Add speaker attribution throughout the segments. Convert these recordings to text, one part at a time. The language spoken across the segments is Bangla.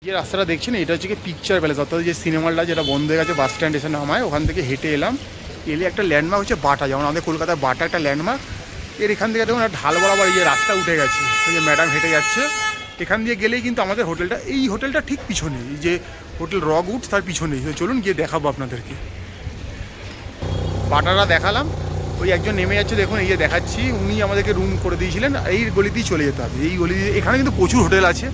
Speaker 1: যে রাস্তাটা দেখছেন এটা হচ্ছে কি পিকচার প্যালেস, অর্থাৎ যে সিনেমাটা যেটা বন্ধ হয়ে গেছে বাস স্ট্যান্ড এসে নামায়, ওখান থেকে হেঁটে এলাম। এলে একটা ল্যান্ডমার্ক হচ্ছে বাটা, যেমন আমাদের কলকাতার বাটা একটা ল্যান্ডমার্ক। এর এখান থেকে দেখুন ঢাল বরাবর এই যে রাস্তা উঠে গেছে, ওই যে ম্যাডাম হেঁটে যাচ্ছে, এখান দিয়ে গেলেই কিন্তু আমাদের হোটেলটা, এই হোটেলটা ঠিক পিছনে, এই যে হোটেল রক উড তার পিছনেই। চলুন গিয়ে দেখাবো আপনাদেরকে। বাটাটা দেখালাম, ওই একজন নেমে যাচ্ছে দেখুন, এই যে দেখাচ্ছি, উনি আমাদেরকে রুম করে দিয়েছিলেন। এই গলিতেই চলে যেতে হবে, এই গলি দিয়ে। এখানে কিন্তু প্রচুর হোটেল আছে,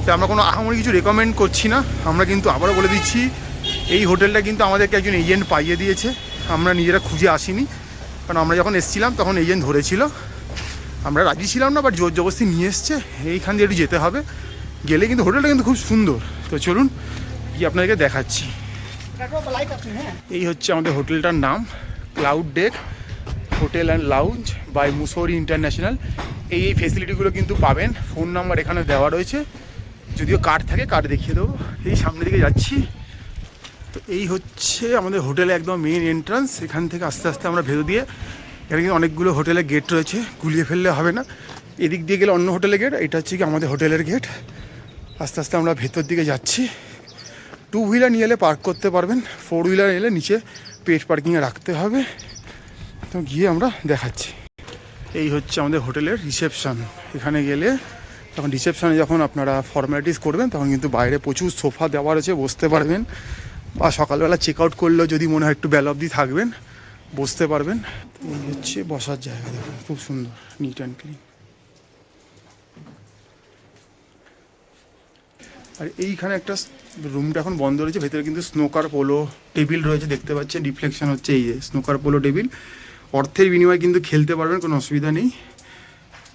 Speaker 1: তো আমরা কোনো আহামরি কিছু রেকমেন্ড করছি না। আমরা কিন্তু আবারও বলে দিচ্ছি, এই হোটেলটা কিন্তু আমাদেরকে একজন এজেন্ট পাইয়ে দিয়েছে, আমরা নিজেরা খুঁজে আসিনি। কারণ আমরা যখন এসেছিলাম তখন এজেন্ট ধরেছিল, আমরা রাজি ছিলাম না, বাট জোর জবরদস্তি নিয়ে এসছে। এইখান দিয়ে একটু যেতে হবে, গেলে কিন্তু হোটেলটা কিন্তু খুব সুন্দর। তো চলুন গিয়ে আপনাদেরকে দেখাচ্ছি। এই হচ্ছে আমাদের হোটেলটার নাম, Cloud Deck Hotel and Lounge by Mussoorie International. এই ফেসিলিটিগুলো কিন্তু পাবেন, ফোন নাম্বার এখানে দেওয়া রয়েছে, যদিও কার্ড থাকে কার্ড দেখিয়ে দেবো। এই সামনের দিকে যাচ্ছি, তো এই হচ্ছে আমাদের হোটেলে একদম মেন এন্ট্রান্স। এখান থেকে আস্তে আস্তে আমরা ভেতর দিয়ে, এখানে কিন্তু অনেকগুলো হোটেলের গেট রয়েছে, গুলিয়ে ফেললে হবে না। এদিক দিয়ে গেলে অন্য হোটেলের গেট, এটা হচ্ছে কি আমাদের হোটেলের গেট। আস্তে আস্তে আমরা ভেতর দিকে যাচ্ছি। 2 হুইলার নিয়ে এলে পার্ক করতে পারবেন, 4 হুইলার এলে নিচে পেট পার্কিংয়ে রাখতে হবে। তো গিয়ে আমরা দেখাচ্ছি। এই হচ্ছে আমাদের হোটেলের রিসেপশান। এখানে গেলে তখন রিসেপশানে যখন আপনারা ফর্মালিটিস করবেন, তখন কিন্তু বাইরে প্রচুর সোফা দেওয়া রয়েছে, বসতে পারবেন। বা সকালবেলা চেক আউট করলেও যদি মনে হয় একটু বেলা অবধি থাকবেন, বসতে পারবেন। এই হচ্ছে বসার জায়গা, দেখুন খুব সুন্দর, নিট অ্যান্ড ক্লিন। আর এইখানে একটা রুমটা এখন বন্ধ রয়েছে, ভেতরে কিন্তু স্নোকার পোলো টেবিল রয়েছে, দেখতে পাচ্ছেন রিফ্লেকশন হচ্ছে এই যে স্নোকার পোলো টেবিল। অর্থের বিনিময়ে কিন্তু খেলতে পারবেন, কোনো অসুবিধা নেই।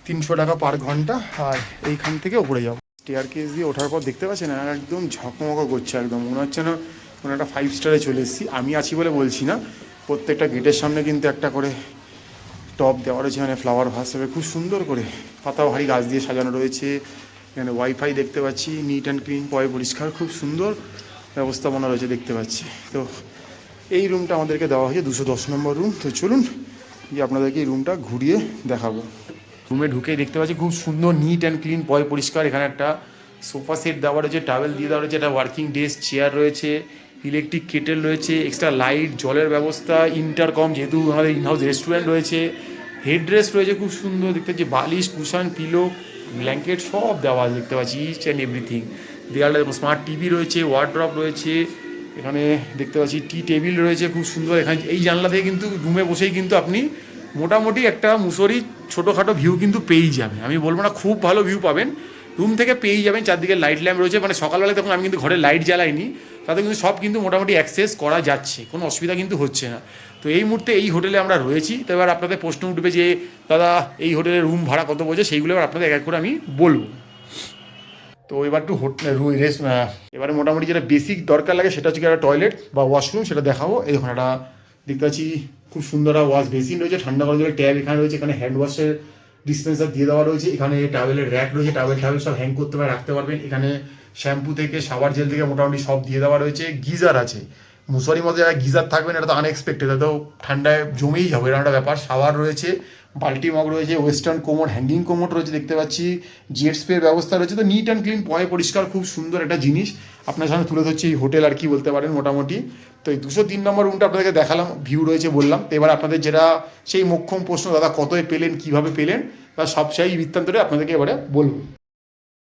Speaker 1: 300 টাকা পার ঘন্টা। আর এইখান থেকে উপরে যাবো, স্টেয়ার কেস দিয়ে ওঠার পর দেখতে পাচ্ছেন একদম ঝকমক করছে, একদম মনে হচ্ছে না কোনো একটা 5 স্টারে চলে এসেছি। আমি আছি বলে বলছি না, প্রত্যেকটা গেটের সামনে কিন্তু একটা করে টপ দেওয়া রয়েছে, মানে ফ্লাওয়ার ভাস হবে খুব সুন্দর করে, পাতাবাহারি গাছ দিয়ে সাজানো রয়েছে। এখানে ওয়াইফাই দেখতে পাচ্ছি, নিট অ্যান্ড ক্লিন, পরিষ্কার, খুব সুন্দর ব্যবস্থাপনা রয়েছে দেখতে পাচ্ছি। তো এই রুমটা আমাদেরকে দেওয়া হয়েছে 210 নম্বর রুম। তো চলুন যে আপনাদেরকে এই রুমটা ঘুরিয়ে দেখাবো। রুমে ঢুকেই দেখতে পাচ্ছি খুব সুন্দর নিট অ্যান্ড ক্লিন, পরিষ্কার। এখানে একটা সোফা সেট দেওয়া রয়েছে, টাওয়েল দিয়ে দেওয়া রয়েছে, একটা ওয়ার্কিং ডেস্ক, চেয়ার রয়েছে, ইলেকট্রিক কেটেল রয়েছে, এক্সট্রা লাইট, জলের ব্যবস্থা, ইন্টারকম, যেহেতু আমাদের ইনহাউস রেস্টুরেন্ট রয়েছে, হেডরেস্ট রয়েছে খুব সুন্দর দেখতে পাচ্ছি, বালিশ, কুশন, পিলো, ব্ল্যাঙ্কেট সব দেওয়া দেখতে পাচ্ছি, ইচ অ্যান্ড এভরিথিং। দেওয়ালটা স্মার্ট টিভি রয়েছে, ওয়ার্ড্রপ রয়েছে, এখানে দেখতে পাচ্ছি টি টেবিল রয়েছে খুব সুন্দর। এখানে এই জানলা থেকে কিন্তু রুমে বসেই কিন্তু আপনি মোটামুটি একটা মুসৌরি ছোটোখাটো ভিউ কিন্তু পেয়েই যাবেন। আমি বলবো না খুব ভালো ভিউ পাবেন, রুম থেকে পেয়েই যাবেন। চারদিকে লাইট ল্যাম্প রয়েছে, মানে সকালবেলায় তখন আমি কিন্তু ঘরে লাইট জ্বালাইনি, তাতে কিন্তু সব কিন্তু মোটামুটি অ্যাক্সেস করা যাচ্ছে, কোনো অসুবিধা কিন্তু হচ্ছে না। তো এই মুহূর্তে এই হোটেলে আমরা রয়েছি। তো এবার আপনাদের প্রশ্ন উঠবে যে দাদা এই হোটেলের রুম ভাড়া কত বলছে, সেইগুলো এবার আপনাদের এক এক করে আমি বলবো। তো এবার একটু এবারে মোটামুটি যেটা বেসিক দরকার লাগে সেটা হচ্ছে একটা টয়লেট বা ওয়াশরুম, সেটা দেখাবো। এই দেখুন একটা দেখতে পাচ্ছি খুব সুন্দর ওয়াশ বেসিন রয়েছে, ঠান্ডা করার জন্য ট্যাব এখানে রয়েছে, এখানে হ্যান্ড ওয়াশের ডিসপেন্সার দিয়ে দেওয়া রয়েছে, এখানে টাওয়েলের র্যাক রয়েছে, টাওয়েল সব হ্যাং করতে পারে, রাখতে পারবেন। এখানে শ্যাম্পু থেকে শাওয়ার জেল থেকে মোটামুটি সব দিয়ে দেওয়া রয়েছে। গিজার আছে, মুসৌরির মধ্যে যারা গিজার থাকবেন এটা তো আনএক্সপেক্টেড, তো ঠান্ডায় জমেই যাবে এরকম একটা ব্যাপার। শাওয়ার রয়েছে, বাল্টি মগ রয়েছে, ওয়েস্টার্ন কোমোড, হ্যাঙ্গিং কোমোড রয়েছে দেখতে পাচ্ছি, জেট স্প্রের ব্যবস্থা রয়েছে। তো নিট অ্যান্ড ক্লিন, পরিষ্কার, খুব সুন্দর একটা জিনিস আপনার সামনে তুলে ধরছে এই হোটেল, আর কি বলতে পারেন মোটামুটি। তো এই 203 নম্বর রুমটা আপনাদেরকে দেখালাম, ভিউ রয়েছে বললাম। তো এবার আপনাদের যেটা সেই মোক্ষম প্রশ্ন, দাদা কতই পেলেন, কীভাবে পেলেন, তার সব সেই বৃত্তান্তরে আপনাদেরকে এবারে বলবো।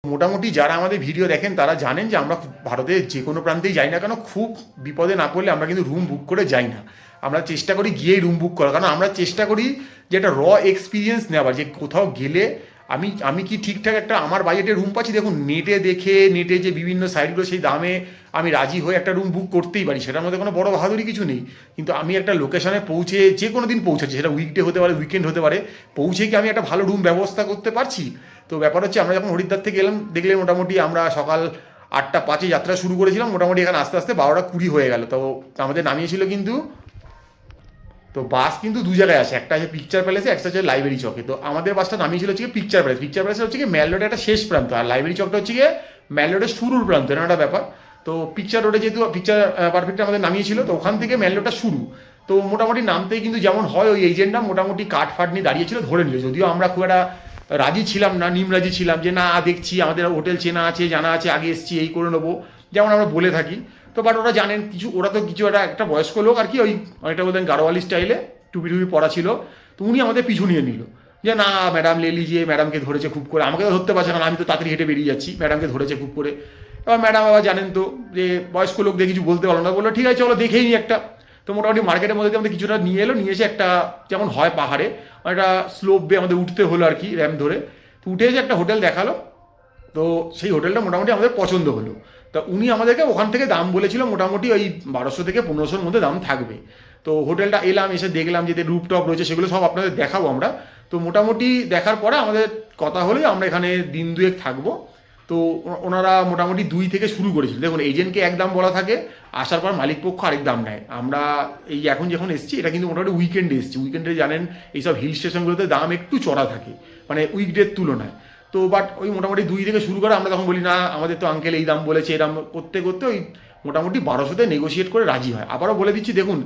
Speaker 1: মোটামুটি যারা আমাদের ভিডিও দেখেন তারা জানেন যে আমরা ভারতের যে কোনো প্রান্তেই যাই না কেন, খুব বিপদে না পড়লে আমরা কিন্তু রুম বুক করে যাই না, আমরা চেষ্টা করি গিয়েই রুম বুক করার। কারণ আমরা চেষ্টা করি যে একটা এক্সপিরিয়েন্স নেওয়ার, যে কোথাও গেলে আমি কি ঠিকঠাক একটা আমার বাজেটে রুম পাচ্ছি। দেখুন নেটে যে বিভিন্ন সাইটগুলো, সেই দামে আমি রাজি হয়ে একটা রুম বুক করতেই পারি, সেটার মধ্যে কোনো বড় বাহাদুরি কিছু নেই। কিন্তু আমি একটা লোকেশনে পৌঁছে, যে কোনো দিন পৌঁছাচ্ছি, সেটা উইকডে হতে পারে, উইকেন্ড হতে পারে, পৌঁছে কি আমি একটা ভালো রুম ব্যবস্থা করতে পারছি। তো ব্যাপার হচ্ছে আমরা যখন হরিদ্বার থেকে এলাম, দেখলে মোটামুটি আমরা সকাল 8টা 5 যাত্রা শুরু করেছিলাম, মোটামুটি এখানে আস্তে আস্তে 12টা 20 হয়ে গেল। তো আমাদের নামিয়েছিল কিন্তু, তো বাস কিন্তু দু জায়গায় আছে, একটা আছে পিকচার প্যালেসে, একটা হচ্ছে লাইব্রেরি চকে। তো আমাদের বাসটা নামিয়েছিল হচ্ছে পিকচার প্যালেস হচ্ছে কি ম্যাল রোডের একটা শেষ প্রান্ত, আর লাইব্রেরি চকটা হচ্ছে গিয়ে ম্যাল রোডের শুরুর প্রান্ত, এরকম একটা ব্যাপার। তো পিকচার রোডে যেহেতু পিকচার পারফেক্ট আমাদের নামিয়েছিল, তো ওখান থেকে ম্যাল রোডটা শুরু। তো মোটামুটি নামতেই কিন্তু যেমন হয়, ওই এজেন্টটা মোটামুটি কাঠ ফাট নিয়ে দাঁড়িয়েছিল, ধরে নিল। যদিও আমরা খুব একটা
Speaker 2: রাজি ছিলাম না, নিমরাজি ছিলাম যে না দেখছি আমাদের হোটেল চেনা আছে জানা আছে আগে এসছি এই করে নেবো, যেমন আমরা বলে থাকি। তো বাট ওরা জানেন কিছু, ওরা তো কিছু একটা বয়স্ক লোক আর কি, ওই অনেকটা বলতেন গাড়োয়ালি স্টাইলে, টুপি টুপি পরা ছিল। তো উনি আমাদের পিছু নিয়ে নিল যে না ম্যাডাম লে লিজিয়ে, ম্যাডামকে ধরেছে খুব করে, আমাকে তো ধরতে পারছে না, আমি তো তাড়াতাড়ি হেঁটে বেরিয়ে যাচ্ছি, ম্যাডামকে ধরেছে খুব করে। এবার ম্যাডাম আবার জানেন তো যে বয়স্ক লোক দিয়ে কিছু বলতে পারলো না, বললো ঠিক আছে চলো দেখেই নি একটা। তো মোটামুটি মার্কেটের মধ্যে দিয়ে আমাদের কিছুটা নিয়ে এলো, নিয়ে এসে একটা যেমন হয় পাহাড়ে একটা স্লোপ বে আমাদের উঠতে হলো আর কি, র্যাম্প ধরে। তো উঠে এসে একটা হোটেল দেখালো। তো সেই হোটেলটা মোটামুটি আমাদের পছন্দ হলো। তা উনি আমাদেরকে ওখান থেকে দাম বলেছিল মোটামুটি ওই 1200 থেকে 1500-র মধ্যে দাম থাকবে। তো হোটেলটা এলাম, এসে দেখলাম যে রুপটপ রয়েছে, সেগুলো সব আপনাদের দেখাবো আমরা। তো মোটামুটি দেখার পরে আমাদের কথা হলেই আমরা এখানে দিন দুয়েক থাকবো। তো ওনারা মোটামুটি 2 থেকে শুরু করেছিল। দেখুন এজেন্টকে এক দাম বলা থাকে, আসার পর মালিক পক্ষ আরেক দাম নেয়। আমরা এই এখন যখন এসেছি এটা কিন্তু মোটামুটি উইকেন্ডে এসেছি। উইকেন্ডে জানেন এইসব হিল স্টেশনগুলোতে দাম একটু চড়া থাকে, মানে উইকডের তুলনায়। তো বাট ওই মোটামুটি 2 থেকে শুরু করে, আমরা তখন বলি না আমাদের তো আঙ্কেল এই দাম বলেছে, এই দাম করতে করতে ওই মোটামুটি 1200-তে নেগোশিয়েট করে রাজি হয়। আবারও বলে দিচ্ছি দেখুন,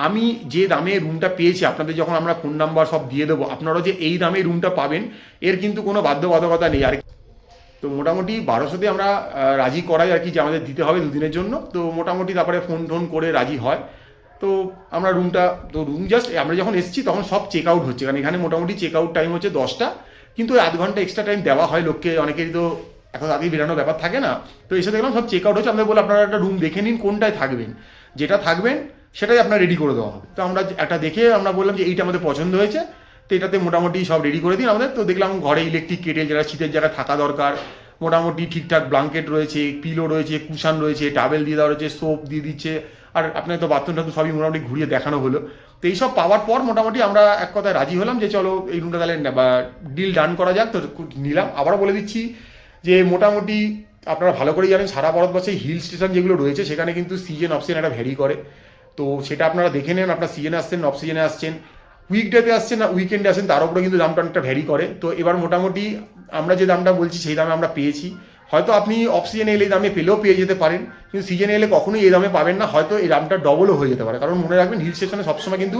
Speaker 2: আমি যে দামে রুমটা পেয়েছি, আপনাদের যখন আমরা ফোন নাম্বার সব দিয়ে দেবো, আপনারাও যে এই দামে রুমটা পাবেন এর কিন্তু কোনো বাধ্যবাধকতা নেই আর। তো মোটামুটি 1200-তে আমরা রাজি করাই আর কি, যে আমাদের দিতে হবে 2 দিনের জন্য। তো মোটামুটি তারপরে ফোন টোন করে রাজি হয়। তো আমরা রুমটা, তো রুম জাস্ট আমরা যখন এসেছি তখন সব চেক আউট হচ্ছে, কারণ এখানে মোটামুটি চেক আউট টাইম হচ্ছে 10টা, কিন্তু ওই আধ ঘন্টা এক্সট্রা টাইম দেওয়া হয় লোককে, অনেকেরই তো এখন আগে বেরানোর ব্যাপার থাকে না। তো এসে দেখলাম সব চেক আউট হচ্ছে। আমাদের বলে আপনারা একটা রুম দেখে নিন কোনটায় থাকবেন, যেটা থাকবেন সেটাই আপনার রেডি করে দেওয়া হবে। তো আমরা একটা দেখে আমরা বললাম যে এইটা আমাদের পছন্দ হয়েছে, তো এটাতে মোটামুটি সব রেডি করে দিন আমাদের। তো দেখলাম ঘরে ইলেকট্রিক কেটেল, যেটা শীতের জায়গায় থাকা দরকার, মোটামুটি ঠিকঠাক ব্ল্যাঙ্কেট রয়েছে, পিলো রয়েছে, কুশান রয়েছে, টাওয়েল দিয়ে দেওয়া রয়েছে, সোপ দিয়ে দিচ্ছে। আর আপনার তো বাথরুম টাথরুম সবই মোটামুটি ঘুরিয়ে দেখানো হলো। তো এইসব পাওয়ার পর মোটামুটি আমরা এক কথায় রাজি হলাম যে চলো এই রুমটা তাহলে বা ডিল ডান করা যাক। তো নিলাম। আবারও বলে দিচ্ছি যে মোটামুটি আপনারা ভালো করেই জানেন সারা ভারতবর্ষে হিল স্টেশন যেগুলো রয়েছে সেখানে কিন্তু সিজন অফ সিজন একটা ভ্যারি করে। তো সেটা আপনারা দেখে নেন, আপনার সিজনে আসছেন, অফ সিজনে আসছেন, উইকডেতে আসছেন না উইকেন্ডে আসেন, তার উপরে কিন্তু দামটা অনেকটা ভ্যারি করে। তো এবার মোটামুটি আমরা যে দামটা বলছি সেই দামে আমরা পেয়েছি। হয়তো আপনি অফ সিজনে এলে এই দামে পেলেও পেয়ে যেতে পারেন, কিন্তু সিজনে এলে কখনোই এই দামে পাবেন না, হয়তো এই দামটা ডবলও হয়ে যেতে পারে। কারণ মনে রাখবেন হিল স্টেশনে সবসময় কিন্তু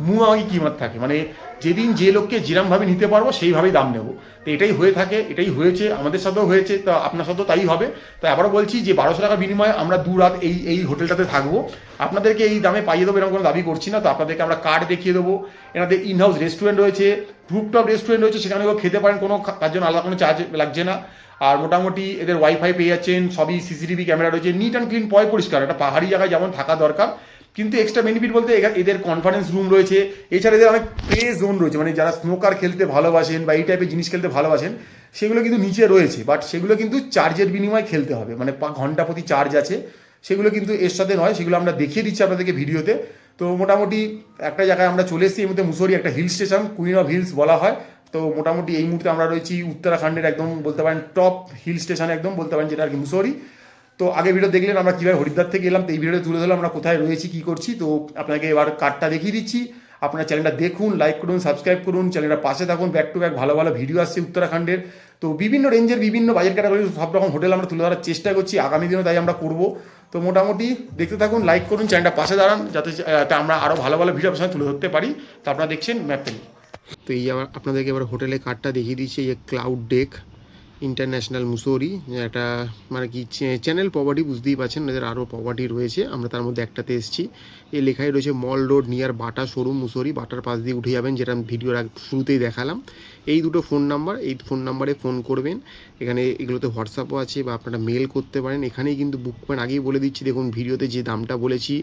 Speaker 2: মুয়াগি কিমত থাকে, মানে যেদিন যে লোককে যেরমভাবে নিতে পারবো সেইভাবেই দাম নেবো। তো এটাই হয়ে থাকে, এটাই হয়েছে, আমাদের সাথেও হয়েছে, তো আপনার সাথেও তাই হবে। তো আবারও বলছি যে 1200 টাকার বিনিময়ে আমরা 2 রাত এই হোটেলটাতে থাকবো। আপনাদেরকে এই দামে পাইয়ে দেবো এরকম কোনো দাবি করছি না। তো আপনাদেরকে আমরা কার্ড দেখিয়ে দেবো, এনাদের ইনহাউস রেস্টুরেন্ট রয়েছে, রুপটপ রেস্টুরেন্ট রয়েছে, সেখানেও খেতে পারেন, কোনো তার জন্য আলাদা কোনো চার্জ লাগছে না। আর মোটামুটি এদের ওয়াইফাই পেয়ে যাচ্ছেন, সবই সিসিটিভি ক্যামেরা রয়েছে, নিট অ্যান্ড ক্লিন, পরিষ্কার। একটা পাহাড়ি জায়গায় যেমন থাকা দরকার, কিন্তু এক্সট্রা বেনিফিট বলতে এদের কনফারেন্স রুম রয়েছে, এছাড়া এদের অনেক প্লে জোন রয়েছে, মানে যারা স্নোকার খেলতে ভালোবাসেন বা এই টাইপের জিনিস খেলতে ভালোবাসেন সেগুলো কিন্তু নিচে রয়েছে, বাট সেগুলো কিন্তু চার্জের বিনিময়ে খেলতে হবে, মানে ঘন্টা প্রতি চার্জ আছে, সেগুলো কিন্তু এর সাথে নয়, সেগুলো আমরা দেখিয়ে দিচ্ছি আপনাদেরকে ভিডিওতে। তো মোটামুটি একটা জায়গায় আমরা চলে এসেছি, এর মধ্যে মুসৌরি একটা hill station, queen of hills বলা হয়। তো মোটামুটি এই মুহূর্তে আমরা রয়েছি উত্তরাখণ্ডের একদম বলতে পারেন টপ হিল স্টেশন, একদম বলতে পারেন যেটা আর কি মুসৌরি। তো আগে ভিডিও দেখলেন আমরা কীভাবে হরিদ্বার থেকে এলাম, তো এই ভিডিওতে তুলে ধরলাম আমরা কোথায় রয়েছি কী করছি। তো আপনাকে এবার কার্ডটা দেখিয়ে দিচ্ছি, আপনার চ্যানেলটা দেখুন, লাইক করুন, সাবস্ক্রাইব করুন, চ্যানেলটা পাশে থাকুন, ব্যাক টু ব্যাক ভালো ভালো ভিডিও আসছে উত্তরাখণ্ডের। তো বিভিন্ন রেঞ্জের বিভিন্ন বাজেট ক্যাটাগরির সব রকম হোটেল আমরা তুলে ধরার চেষ্টা করছি, আগামী দিনও তাই আমরা করব। তো মোটামুটি দেখতে থাকুন, লাইক করুন, চ্যানেলটা পাশে দাঁড়ান, যাতে আমরা আরও ভালো ভালো ভিডিও আপনার সঙ্গে তুলে ধরতে পারি। তো আপনারা দেখছেন ম্যাপটা। তো এই আবার আপনাদেরকে এবার হোটেলের কার্ডটা দেখিয়ে দিচ্ছি, এই ক্লাউড ডেক ইন্টারন্যাশনাল মুসৌরি, একটা মানে কি চ্যানেল প্রপার্টি, বুঝতেই পারছেন এদের আরও প্রপার্টি রয়েছে, আমরা তার মধ্যে একটাতে এসেছি। এই লেখাই রয়েছে Mall Road near Bata showroom Mussoorie, বাটার পাশ দিয়ে উঠে যাবেন, যেটা ভিডিওর শুরুতেই দেখালাম। এই দুটো ফোন নাম্বার, এই ফোন নাম্বারে ফোন করবেন, এখানে এগুলোতে হোয়াটসঅ্যাপও আছে বা আপনারা মেল করতে পারেন, এখানেই কিন্তু বুক করেন। আগেই বলে দিচ্ছি, দেখুন ভিডিওতে যে দামটা বলেছি,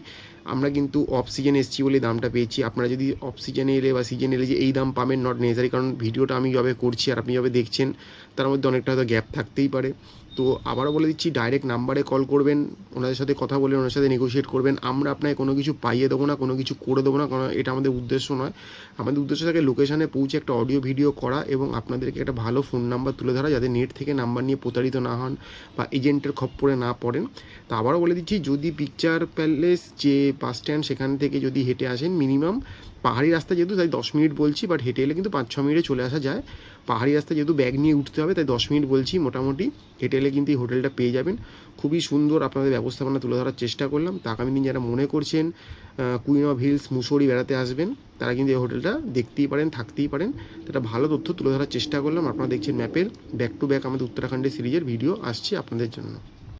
Speaker 2: আমরা কিন্তু অফ সিজনে এসেছি বলে দামটা পেয়েছি। আপনারা যদি অফ সিজনে এলে বা সিজনে এলে যে এই দাম পাবেন, নট নেসারি, কারণ ভিডিওটা আমি যবে করছি আর আপনি যবে দেখছেন তার মধ্যে অনেকটা হয়তো গ্যাপ থাকতেই পারে। তো আবারও বলে দিচ্ছি, ডাইরেক্ট নাম্বারে কল করবেন, ওনাদের সাথে কথা বলে ওনার সাথে নেগোশিয়েট করবেন। আমরা আপনাকে কোনো কিছু পাইয়ে দেবো না, কোনো কিছু করে দেবো না, কারণ এটা আমাদের উদ্দেশ্য নয়। আমাদের উদ্দেশ্য থাকে লোকেশানে পৌঁছে একটা অডিও ভিডিও করা এবং আপনাদেরকে একটা ভালো ফোন নাম্বার তুলে ধরা, যাতে নেট থেকে নাম্বার নিয়ে প্রতারিত না হন বা এজেন্টের খপ্পরে না পড়েন। তো আবারও বলে দিচ্ছি, যদি পিকচার প্যালেস যে বাস স্ট্যান্ড সেখান থেকে যদি হেঁটে আসেন, মিনিমাম পাহাড়ি রাস্তা যেহেতু তাই 10 মিনিট বলছি, বাট হেঁটে এলে কিন্তু 5-6 মিনিটে চলে আসা যায়।
Speaker 3: পাহাড়ি রাস্তায় যেহেতু ব্যাগ নিয়ে উঠতে হবে তাই 10 মিনিট বলছি মোটামুটি হেঁটে এলে কিন্তু এই হোটেলটা পেয়ে যাবেন। খুবই সুন্দর, আপনাদের ব্যবস্থাপনা তুলে ধরার চেষ্টা করলাম। তা আগামী দিন যারা মনে করছেন কুইন অফ হিলস মুসৌরি বেড়াতে আসবেন তারা কিন্তু এই হোটেলটা দেখতেই পারেন, থাকতেই পারেন। একটা ভালো তথ্য তুলে ধরার চেষ্টা করলাম। আপনারা দেখছেন ম্যাপের ব্যাক টু ব্যাক আমাদের উত্তরাখণ্ডের সিরিজের ভিডিও আসছে আপনাদের জন্য।